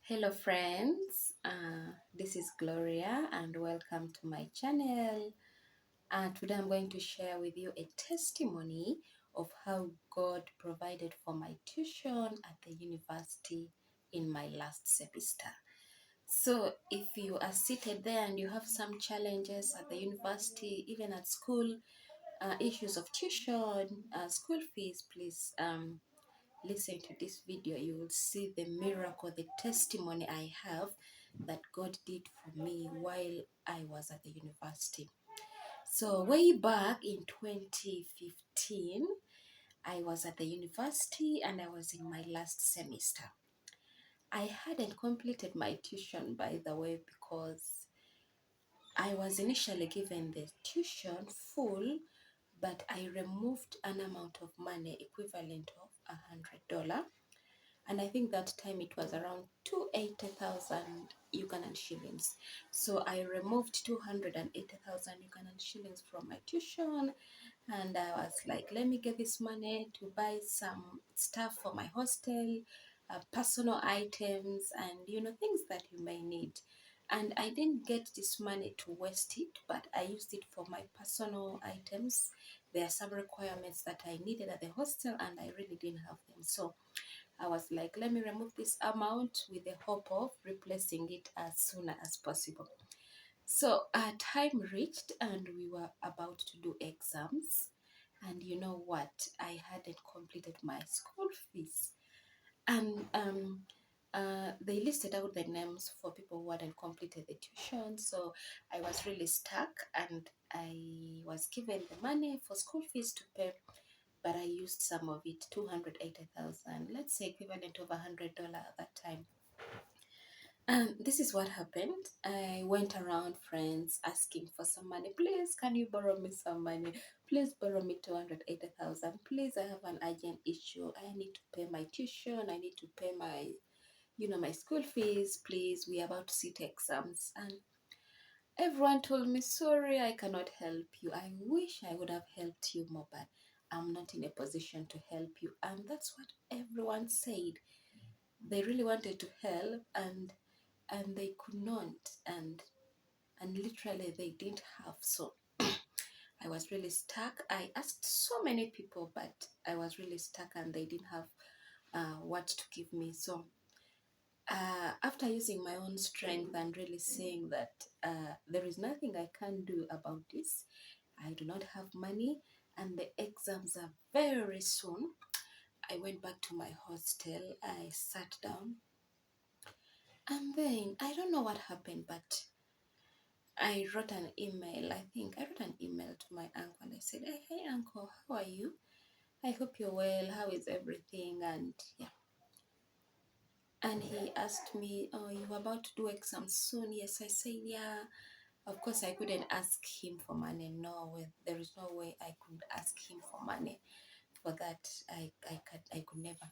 Hello friends, this is Gloria and welcome to my channel. Today I'm going to share with you a testimony of how God provided for my tuition at the university in my last semester. So if you are seated there and you have some challenges at the university, even at school, issues of tuition, school fees, please listen to this video. You will see the miracle, the testimony I have that God did for me while I was at the university. So way back in 2015, I was at the university and I was in my last semester. I hadn't completed my tuition, by the way, because I was initially given the tuition full, but I removed an amount of money equivalent of $100. And I think that time it was around 280,000 Ugandan shillings. So I removed 280,000 Ugandan shillings from my tuition, and I was like, let me get this money to buy some stuff for my hostel, personal items, and things that you may need. And I didn't get this money to waste it, but I used it for my personal items. There are some requirements that I needed at the hostel, and I really didn't have them. So I was like, let me remove this amount with the hope of replacing it as soon as possible. So our time reached and we were about to do exams. And you know what? I hadn't completed my school fees. And they listed out the names for people who hadn't completed the tuition. So I was really stuck and I was given the money for school fees to pay, but I used some of it, 280,000, let's say equivalent of $100 at that time. This is what happened. I went around friends asking for some money. Please, can you borrow me some money? Please borrow me 280,000. Please, I have an urgent issue. I need to pay my tuition. I need to pay my school fees. Please, we are about to sit exams. And everyone told me, sorry, I cannot help you. I wish I would have helped you more, but I'm not in a position to help you. And that's what everyone said. They really wanted to help and they could not, and literally they didn't have. So I was really stuck. I asked so many people, but I was really stuck and they didn't have what to give me. So after using my own strength and really saying that there is nothing I can do about this, I do not have money and the exams are very soon, I went back to my hostel. I sat down and then I don't know what happened, but I wrote an email. I think I wrote an email to my uncle and I said, hey uncle, how are you? I hope you're well. How is everything? And yeah. And he asked me, oh, you're about to do exams soon? Yes, I said, yeah. Of course, I couldn't ask him for money. No, there is no way I could ask him for money. For that, I could never.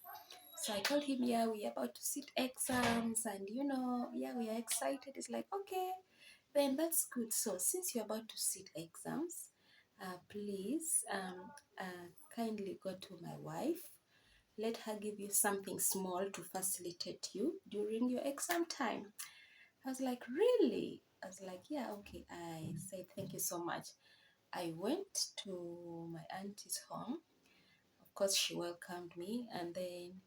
So I told him, yeah, we are about to sit exams and, yeah, we are excited. It's like, okay, then that's good. So since you're about to sit exams, please kindly go to my wife. Let her give you something small to facilitate you during your exam time. I was like, really? I was like, yeah, okay. I said, thank you so much. I went to my auntie's home. Of course, she welcomed me and then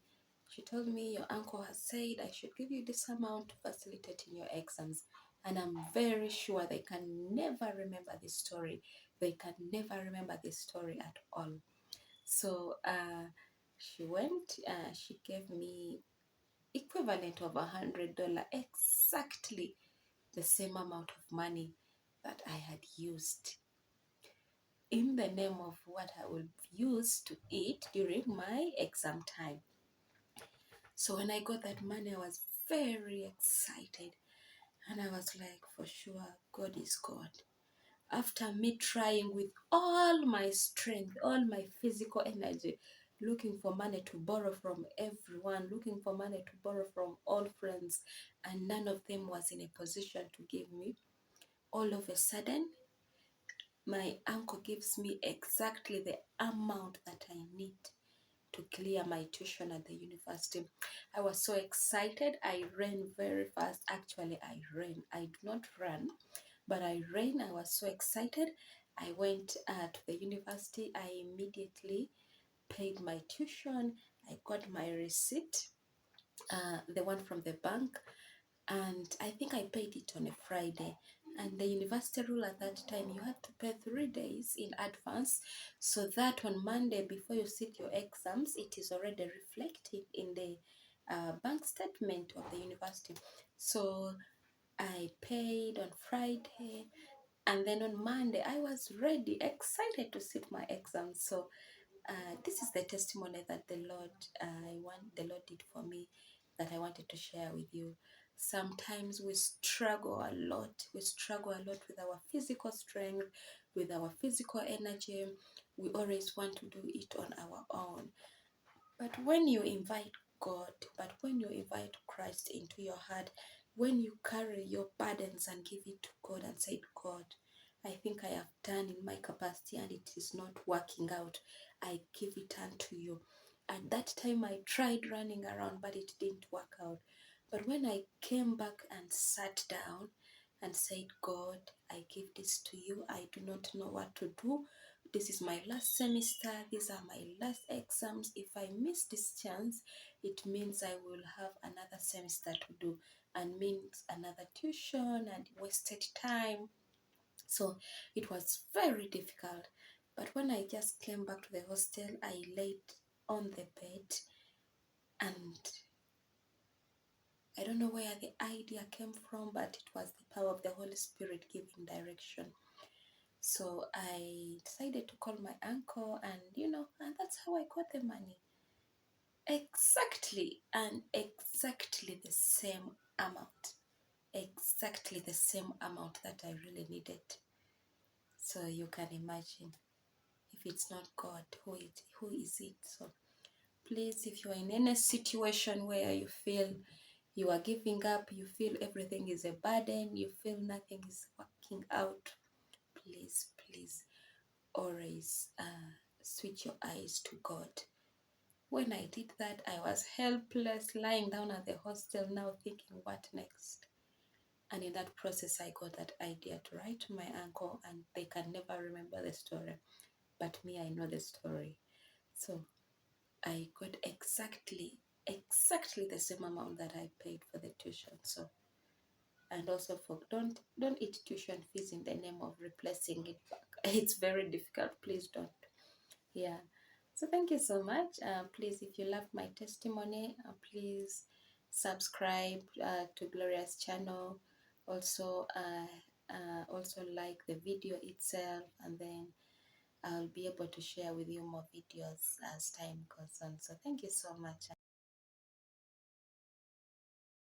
she told me, your uncle has said I should give you this amount to facilitate in your exams. And I'm very sure they can never remember this story. They can never remember this story at all. So she went, she gave me equivalent of $100, exactly the same amount of money that I had used in the name of what I would use to eat during my exam time. So when I got that money, I was very excited. And I was like, for sure, God is God. After me trying with all my strength, all my physical energy, looking for money to borrow from everyone, looking for money to borrow from all friends, and none of them was in a position to give me, all of a sudden, my uncle gives me exactly the amount that I need to clear my tuition at the university. I was so excited. I ran very fast. Actually, I ran. I do not run, but I ran. I was so excited. I went to the university. I immediately paid my tuition. I got my receipt, the one from the bank, and I think I paid it on a Friday. And the university rule at that time, you had to pay 3 days in advance, so that on Monday, before you sit your exams, it is already reflected in the bank statement of the university. So I paid on Friday, and then on Monday I was ready, excited to sit my exams. So this is the testimony that the Lord did for me, that I wanted to share with you. Sometimes we struggle a lot. We struggle a lot with our physical strength, with our physical energy. We always want to do it on our own. But when you invite God, but when you invite Christ into your heart, when you carry your burdens and give it to God and say, God, I think I have done in my capacity and it is not working out, I give it unto you. At that time, I tried running around, but it didn't work out. But when I came back and sat down and said, God, I give this to you. I do not know what to do. This is my last semester. These are my last exams. If I miss this chance, it means I will have another semester to do, and means another tuition and wasted time. So it was very difficult. But when I just came back to the hostel, I laid on the bed, and I don't know where the idea came from, but it was the power of the Holy Spirit giving direction. So I decided to call my uncle, and and that's how I got the money. Exactly, and exactly the same amount. Exactly the same amount that I really needed. So you can imagine, if it's not God, who is it? So please, if you are in any situation where you feel you are giving up, you feel everything is a burden, you feel nothing is working out, please, please, always switch your eyes to God. When I did that, I was helpless, lying down at the hostel, now thinking, what next? And in that process, I got that idea to write to my uncle, and they can never remember the story. But me, I know the story. So I got exactly the same amount that I paid for the tuition. So, and also for don't eat tuition fees in the name of replacing it back. It's very difficult. Please don't. Yeah. So thank you so much. Please, if you love my testimony, please subscribe to Gloria's channel. Also, also like the video itself, and then I'll be able to share with you more videos as time goes on. So thank you so much.